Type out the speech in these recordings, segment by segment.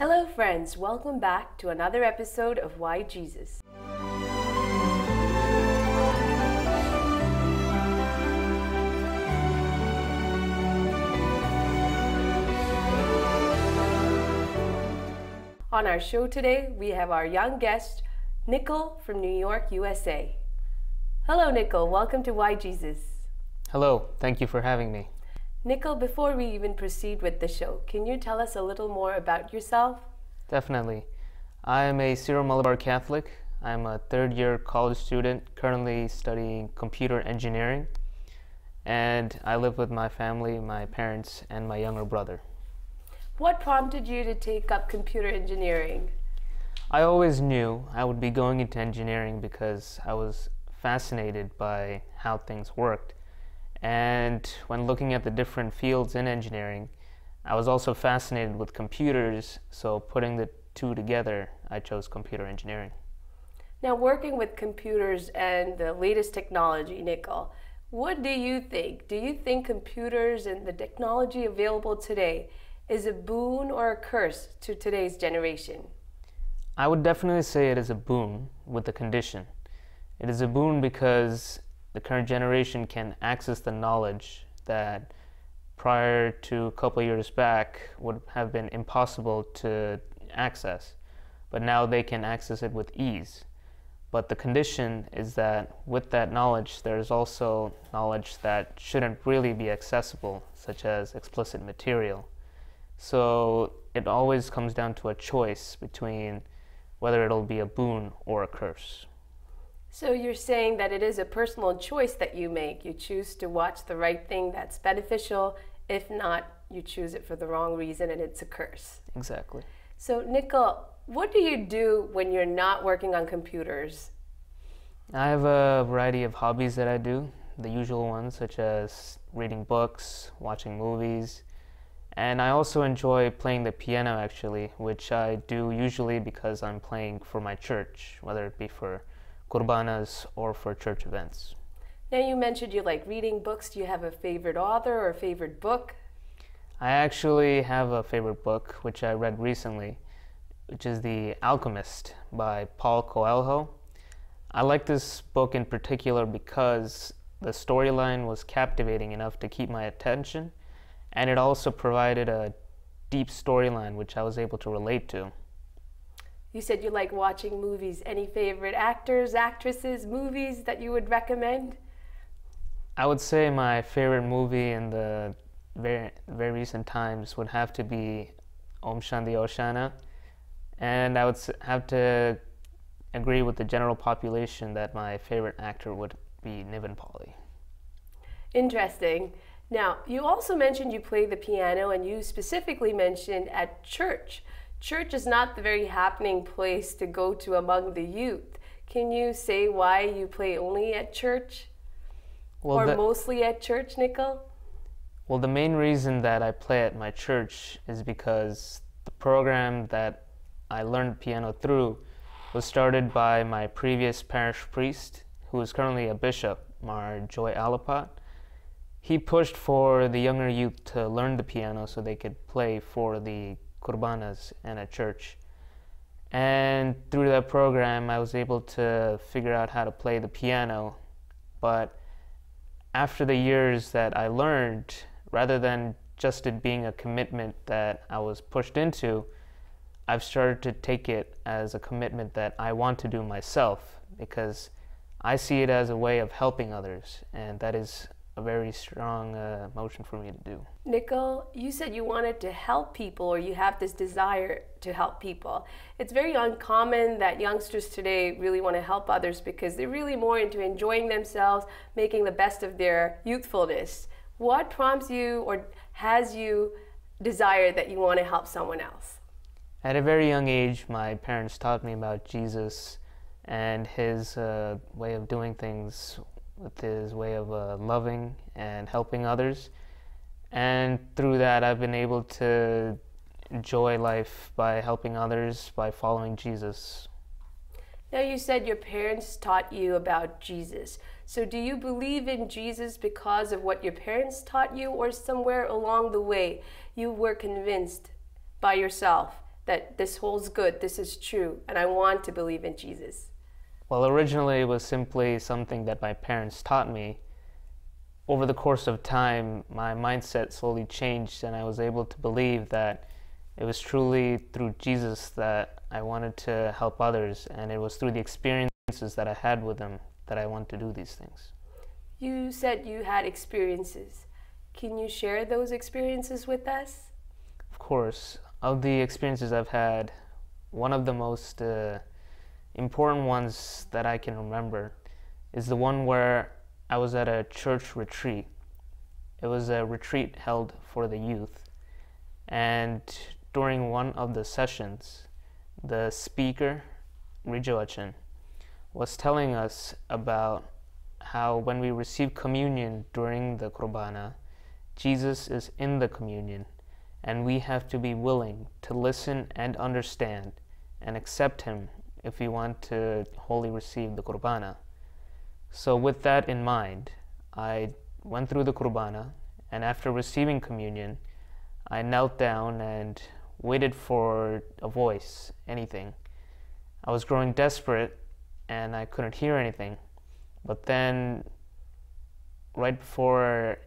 Hello friends, welcome back to another episode of Why Jesus. On our show today, we have our young guest, Nikhil from New York, USA. Hello Nikhil, welcome to Why Jesus. Hello, thank you for having me. Nikhil, before we even proceed with the show, can you tell us a little more about yourself? Definitely. I am a Syro-Malabar Catholic. I'm a third-year college student currently studying computer engineering, and I live with my family, my parents, and my younger brother. What prompted you to take up computer engineering? I always knew I would be going into engineering because I was fascinated by how things worked. And when looking at the different fields in engineering, I was also fascinated with computers, so putting the two together, I chose computer engineering. Now, working with computers and the latest technology, Nikhil, what do you think? Do you think computers and the technology available today is a boon or a curse to today's generation? I would definitely say it is a boon with a condition. It is a boon because the current generation can access the knowledge that prior to a couple of years back would have been impossible to access, but now they can access it with ease. But the condition is that with that knowledge, there's also knowledge that shouldn't really be accessible, such as explicit material. So it always comes down to a choice between whether it'll be a boon or a curse. So you're saying that it is a personal choice that you make. You choose to watch the right thing that's beneficial. If not, you choose it for the wrong reason and it's a curse. Exactly. So Nikhil, what do you do when you're not working on computers? I have a variety of hobbies that I do, the usual ones such as reading books, watching movies, and I also enjoy playing the piano actually, which I do usually because I'm playing for my church, whether it be for Qurbanas or for church events. Now you mentioned you like reading books. Do you have a favorite author or a favorite book? I actually have a favorite book which I read recently, which is The Alchemist by Paulo Coelho. I like this book in particular because the storyline was captivating enough to keep my attention, and it also provided a deep storyline which I was able to relate to. You said you like watching movies. Any favorite actors, actresses, movies that you would recommend? I would say my favorite movie in the very recent times would have to be Om Shanti Oshana, and I would have to agree with the general population that my favorite actor would be Niven Pauly. Interesting. Now, you also mentioned you play the piano, and you specifically mentioned at church. Church is not the very happening place to go to among the youth. Can you say why you play only at church? Or mostly at church, Nikhil? Well, the main reason that I play at my church is because the program that I learned piano through was started by my previous parish priest, who is currently a bishop, Mar Joy Alapat. He pushed for the younger youth to learn the piano so they could play for the Qurbanas and at church. And through that program, I was able to figure out how to play the piano. But after the years that I learned, rather than just it being a commitment that I was pushed into, I've started to take it as a commitment that I want to do myself, because I see it as a way of helping others, and that is a very strong motion for me to do. Nikhil, you said you wanted to help people, or you have this desire to help people. It's very uncommon that youngsters today really want to help others because they're really more into enjoying themselves, making the best of their youthfulness. What prompts you or has you desire that you want to help someone else? At a very young age, my parents taught me about Jesus and his way of doing things, with his way of loving and helping others. And through that, I've been able to enjoy life by helping others, by following Jesus. Now you said your parents taught you about Jesus. So do you believe in Jesus because of what your parents taught you, or somewhere along the way you were convinced by yourself that this holds good, this is true, and I want to believe in Jesus? Well, originally it was simply something that my parents taught me. Over the course of time, my mindset slowly changed, and I was able to believe that it was truly through Jesus that I wanted to help others, and it was through the experiences that I had with him that I wanted to do these things. You said you had experiences. Can you share those experiences with us? Of course, of the experiences I've had, one of the most important ones that I can remember is the one where I was at a church retreat. It was a retreat held for the youth, and during one of the sessions, the speaker, Viji, was telling us about how when we receive communion during the Qurbana, Jesus is in the communion, and we have to be willing to listen and understand and accept him if we want to wholly receive the Qurbana. So with that in mind, I went through the Qurbana, and after receiving communion, I knelt down and waited for a voice, anything. I was growing desperate and I couldn't hear anything. But then, right before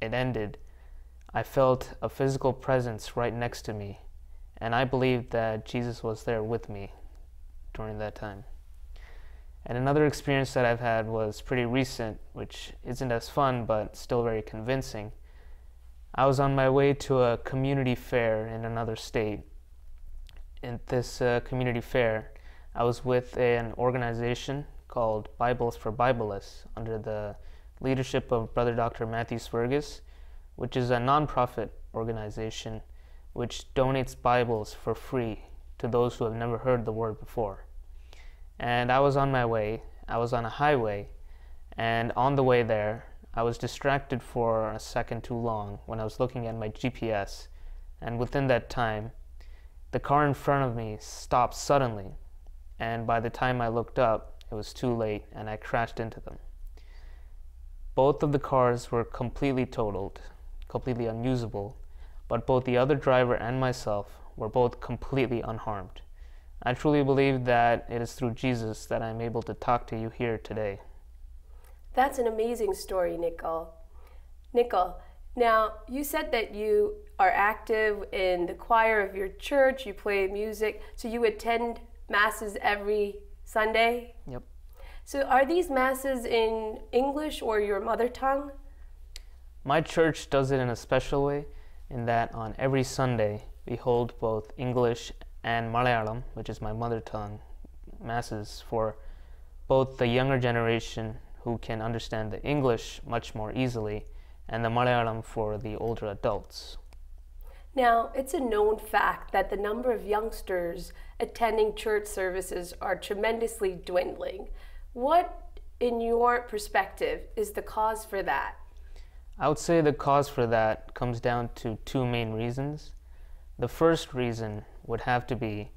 it ended, I felt a physical presence right next to me, and I believed that Jesus was there with me during that time. And another experience that I've had was pretty recent, which isn't as fun but still very convincing. I was on my way to a community fair in another state. In this community fair, I was with an organization called Bibles for Biblists under the leadership of Brother Dr. Mathews Vergis, which is a non-profit organization which donates Bibles for free to those who have never heard the word before. And I was on my way, I was on a highway, and on the way there, I was distracted for a second too long when I was looking at my GPS, and within that time, the car in front of me stopped suddenly, and by the time I looked up, it was too late and I crashed into them. Both of the cars were completely totaled, completely unusable, but both the other driver and myself were both completely unharmed. I truly believe that it is through Jesus that I'm able to talk to you here today. That's an amazing story, Nikhil. Nikhil, now you said that you are active in the choir of your church, you play music, so you attend masses every Sunday? Yep. So are these masses in English or your mother tongue? My church does it in a special way in that on every Sunday we hold both English and Malayalam, which is my mother tongue, masses for both the younger generation who can understand the English much more easily and the Malayalam for the older adults. Now, it's a known fact that the number of youngsters attending church services are tremendously dwindling. What, in your perspective, is the cause for that? I would say the cause for that comes down to two main reasons. The first reason would have to be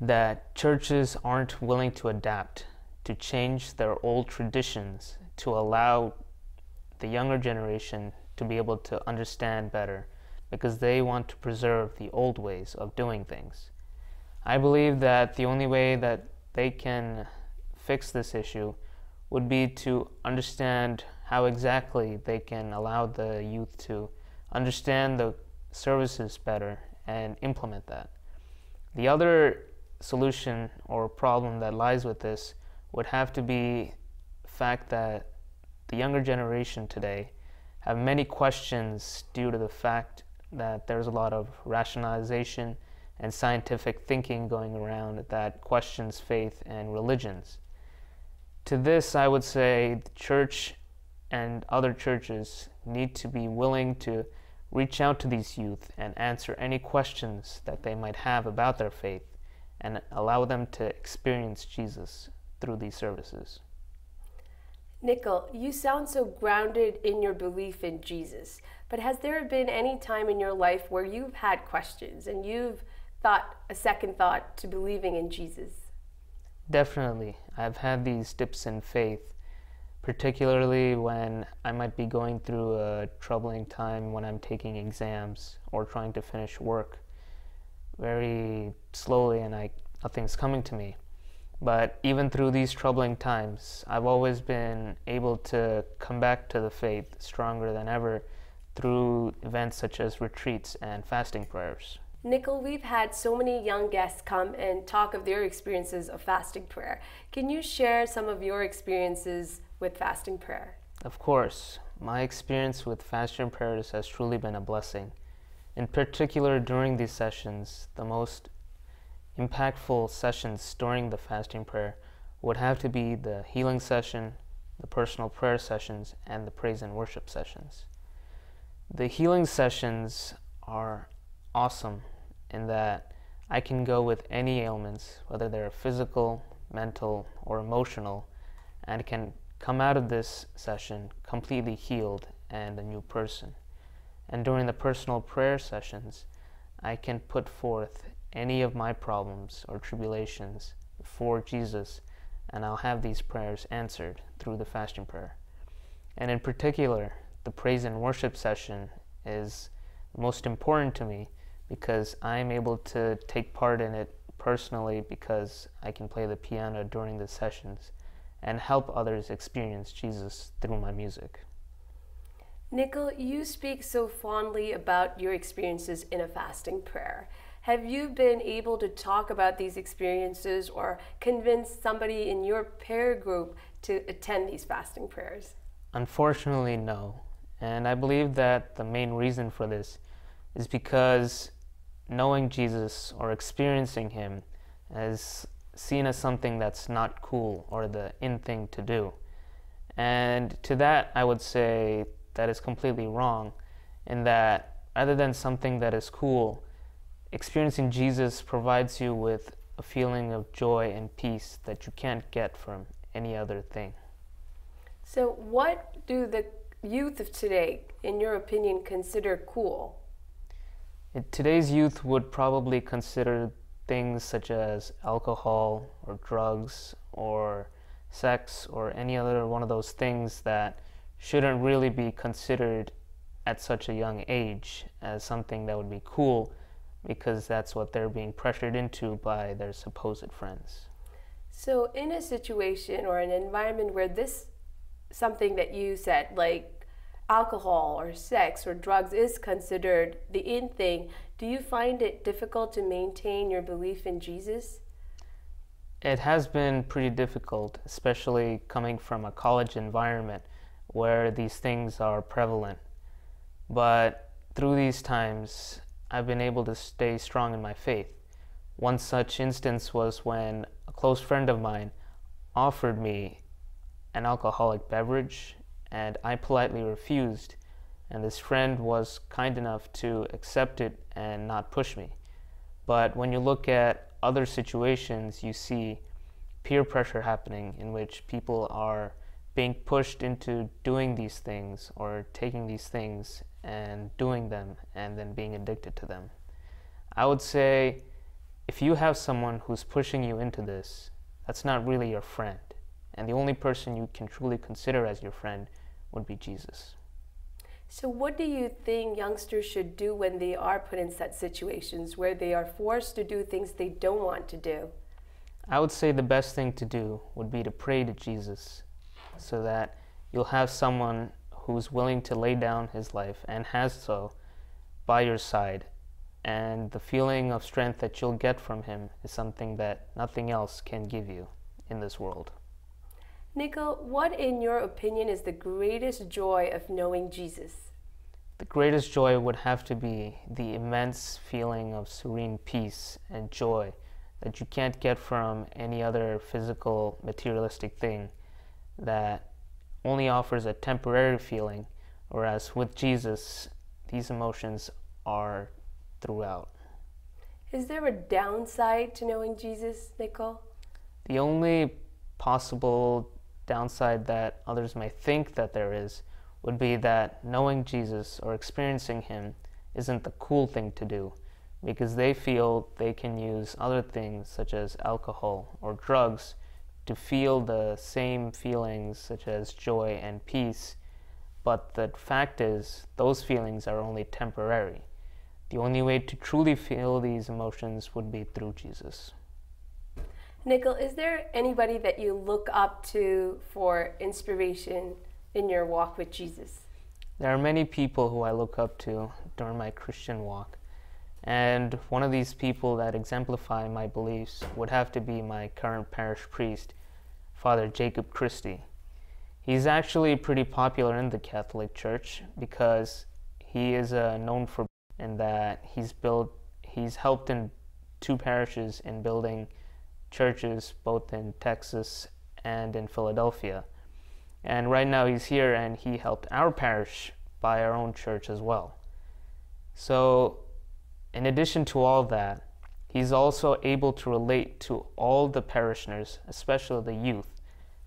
that churches aren't willing to adapt, to change their old traditions, to allow the younger generation to be able to understand better, because they want to preserve the old ways of doing things. I believe that the only way that they can fix this issue would be to understand how exactly they can allow the youth to understand the services better and implement that. The other solution or problem that lies with this would have to be the fact that the younger generation today have many questions due to the fact that there's a lot of rationalization and scientific thinking going around that questions faith and religions. To this, I would say the church and other churches need to be willing to reach out to these youth and answer any questions that they might have about their faith and allow them to experience Jesus through these services. Nikhil, you sound so grounded in your belief in Jesus, but has there been any time in your life where you've had questions and you've thought a second thought to believing in Jesus? Definitely. I've had these dips in faith, particularly when I might be going through a troubling time when I'm taking exams or trying to finish work. very slowly and nothing's coming to me. But even through these troubling times, I've always been able to come back to the faith stronger than ever through events such as retreats and fasting prayers. Nikhil, we've had so many young guests come and talk of their experiences of fasting prayer. Can you share some of your experiences with fasting prayer? Of course, my experience with fasting prayers has truly been a blessing. In particular, during these sessions, the most impactful sessions during the fasting prayer would have to be the healing session, the personal prayer sessions, and the praise and worship sessions. The healing sessions are awesome in that I can go with any ailments, whether they're physical, mental, or emotional, and can come out of this session completely healed and a new person. And during the personal prayer sessions, I can put forth any of my problems or tribulations before Jesus, and I'll have these prayers answered through the fasting prayer. And in particular, the praise and worship session is most important to me because I'm able to take part in it personally because I can play the piano during the sessions and help others experience Jesus through my music. Nikhil, you speak so fondly about your experiences in a fasting prayer. Have you been able to talk about these experiences or convince somebody in your prayer group to attend these fasting prayers? Unfortunately, no. And I believe that the main reason for this is because knowing Jesus or experiencing Him is seen as something that's not cool or the in thing to do. And to that, I would say that is completely wrong, in that rather than something that is cool, experiencing Jesus provides you with a feeling of joy and peace that you can't get from any other thing. So what do the youth of today, in your opinion, consider cool? Today's youth would probably consider things such as alcohol or drugs or sex or any other one of those things that shouldn't really be considered at such a young age as something that would be cool, because that's what they're being pressured into by their supposed friends. So in a situation or an environment where this, something that you said, like alcohol or sex or drugs, is considered the in thing, do you find it difficult to maintain your belief in Jesus? It has been pretty difficult, especially coming from a college environment where these things are prevalent. But through these times, I've been able to stay strong in my faith. One such instance was when a close friend of mine offered me an alcoholic beverage, and I politely refused, and this friend was kind enough to accept it and not push me. But when you look at other situations, you see peer pressure happening in which people are being pushed into doing these things or taking these things and doing them and then being addicted to them. I would say if you have someone who's pushing you into this, that's not really your friend. And the only person you can truly consider as your friend would be Jesus. So what do you think youngsters should do when they are put in such situations where they are forced to do things they don't want to do? I would say the best thing to do would be to pray to Jesus, so that you'll have someone who's willing to lay down his life and has so by your side, and the feeling of strength that you'll get from him is something that nothing else can give you in this world. Nikhil, what in your opinion is the greatest joy of knowing Jesus? The greatest joy would have to be the immense feeling of serene peace and joy that you can't get from any other physical, materialistic thing that only offers a temporary feeling, whereas with Jesus, these emotions are throughout. Is there a downside to knowing Jesus, Nikhil? The only possible downside that others may think that there is would be that knowing Jesus or experiencing him isn't the cool thing to do, because they feel they can use other things such as alcohol or drugs to feel the same feelings such as joy and peace, but the fact is those feelings are only temporary. the only way to truly feel these emotions would be through Jesus. Nikhil, is there anybody that you look up to for inspiration in your walk with Jesus? There are many people who I look up to during my Christian walk, and one of these people that exemplify my beliefs would have to be my current parish priest, Father Jacob Christie. He's actually pretty popular in the Catholic Church because he is known for in that he's helped in 2 parishes in building churches both in Texas and in Philadelphia. And right now he's here and he helped our parish buy our own church as well. So in addition to all that, he's also able to relate to all the parishioners, especially the youth,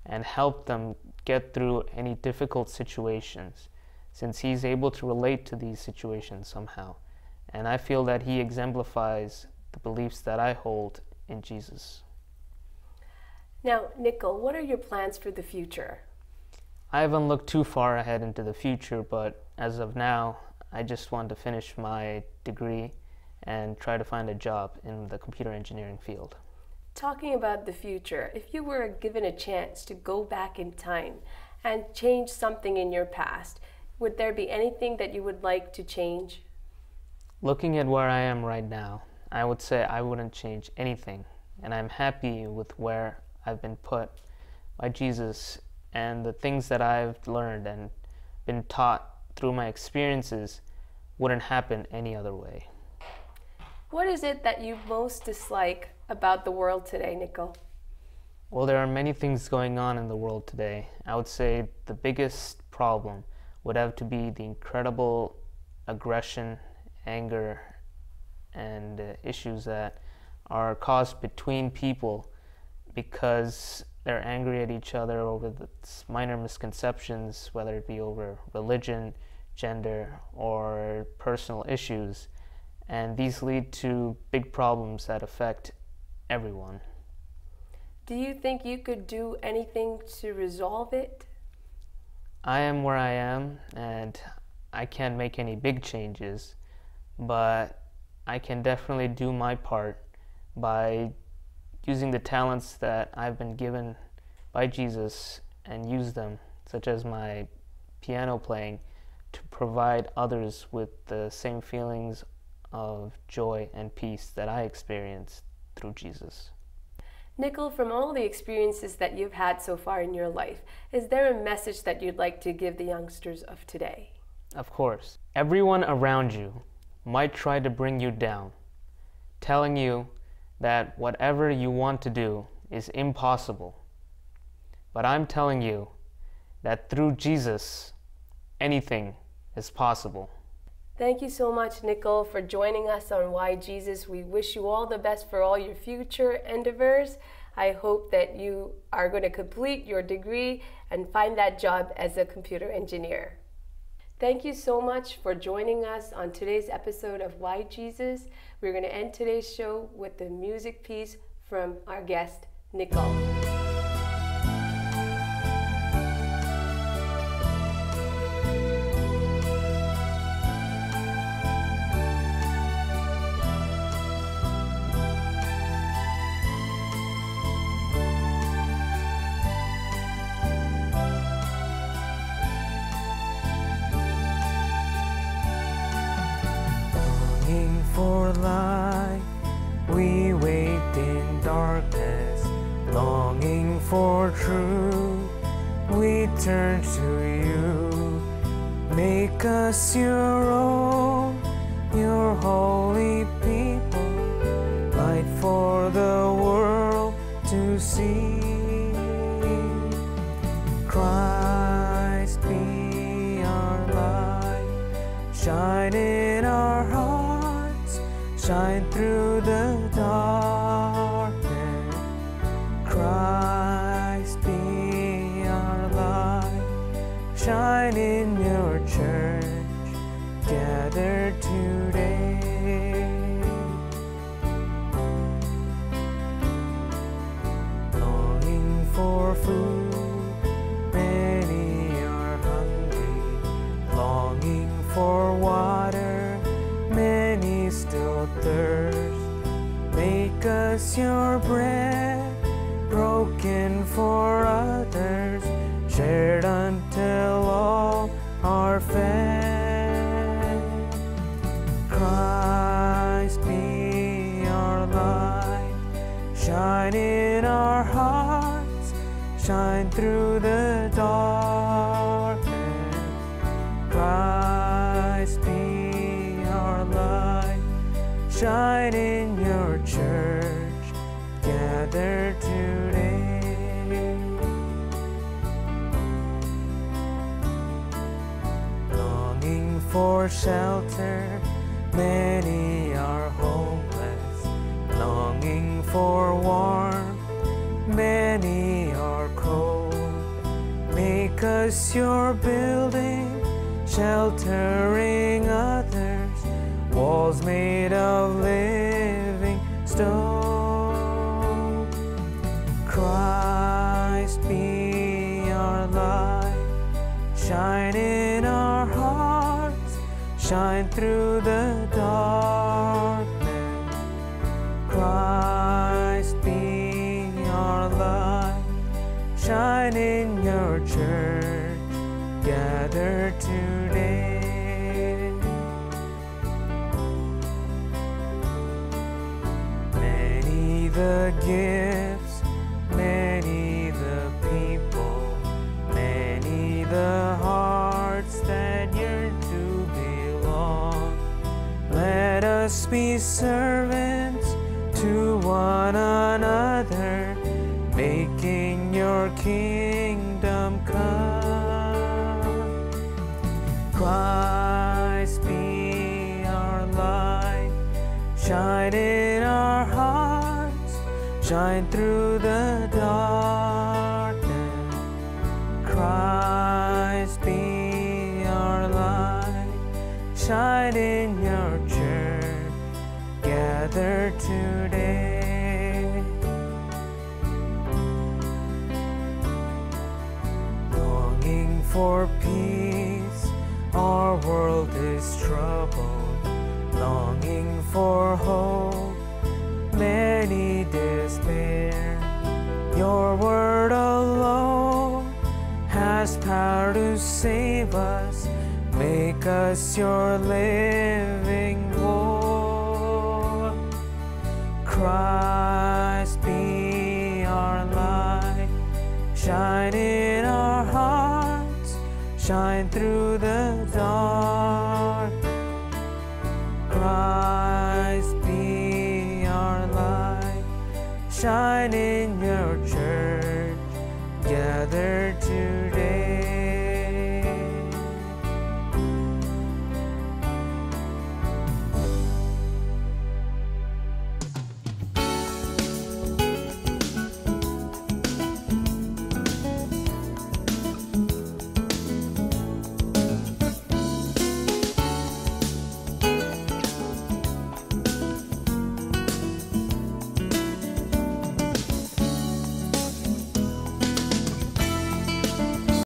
and help them get through any difficult situations, since he's able to relate to these situations somehow. And I feel that he exemplifies the beliefs that I hold in Jesus. Now, Nikhil, what are your plans for the future? I haven't looked too far ahead into the future, but as of now, I just want to finish my degree and try to find a job in the computer engineering field. Talking about the future, if you were given a chance to go back in time and change something in your past, would there be anything that you would like to change? Looking at where I am right now, I would say I wouldn't change anything, and I'm happy with where I've been put by Jesus, and the things that I've learned and been taught through my experiences wouldn't happen any other way. What is it that you most dislike about the world today, Nikhil? Well, there are many things going on in the world today. I would say the biggest problem would have to be the incredible aggression, anger, and issues that are caused between people because they're angry at each other over the minor misconceptions, whether it be over religion, gender, or personal issues. And these lead to big problems that affect everyone. Do you think you could do anything to resolve it? I am where I am, and I can't make any big changes, but I can definitely do my part by using the talents that I've been given by Jesus and use them, such as my piano playing, to provide others with the same feelings of joy and peace that I experienced through Jesus. Nikhil, from all the experiences that you've had so far in your life, is there a message that you'd like to give the youngsters of today? Of course. Everyone around you might try to bring you down, telling you that whatever you want to do is impossible. But I'm telling you that through Jesus, anything is possible. Thank you so much, Nikhil, for joining us on Why Jesus. We wish you all the best for all your future endeavors. I hope that you are going to complete your degree and find that job as a computer engineer. Thank you so much for joining us on today's episode of Why Jesus. We're going to end today's show with the music piece from our guest, Nikhil. For light, we wait in darkness, longing for truth, we turn to you. Make us your own, your holy people, light for the world to see. Christ be our light, shine in our hearts, shine through the darkness. Christ be our light, shine in your church, gathered today. Longing for food, many are hungry. Longing for water, many taken for others, shared until all are fed. Christ be our light, shine in our hearts, shine through the darkness. Christ be our light, shine in your church, gathered today. Longing for shelter, many are homeless. Longing for warmth, many are cold. Make us your building, sheltering others, walls made of living stone. Christ be our light, shine in our hearts, shine through the darkness. Christ be our light, shine in your church, gathered today. Many the gifts, many the people, many the hearts that yearn to belong. Let us be servants to one another, making your kingdom come. Christ be our light, shine in our hearts, shine through the darkness. Christ be our light, shine in your church, gathered today. Longing for peace, our world is troubled. Longing for hope, many despair. Your word alone has power to save us. Make us your living hope. Christ be our light, shine in our hearts, shine through the dark. Christ be our light, shine in your church, gathered together.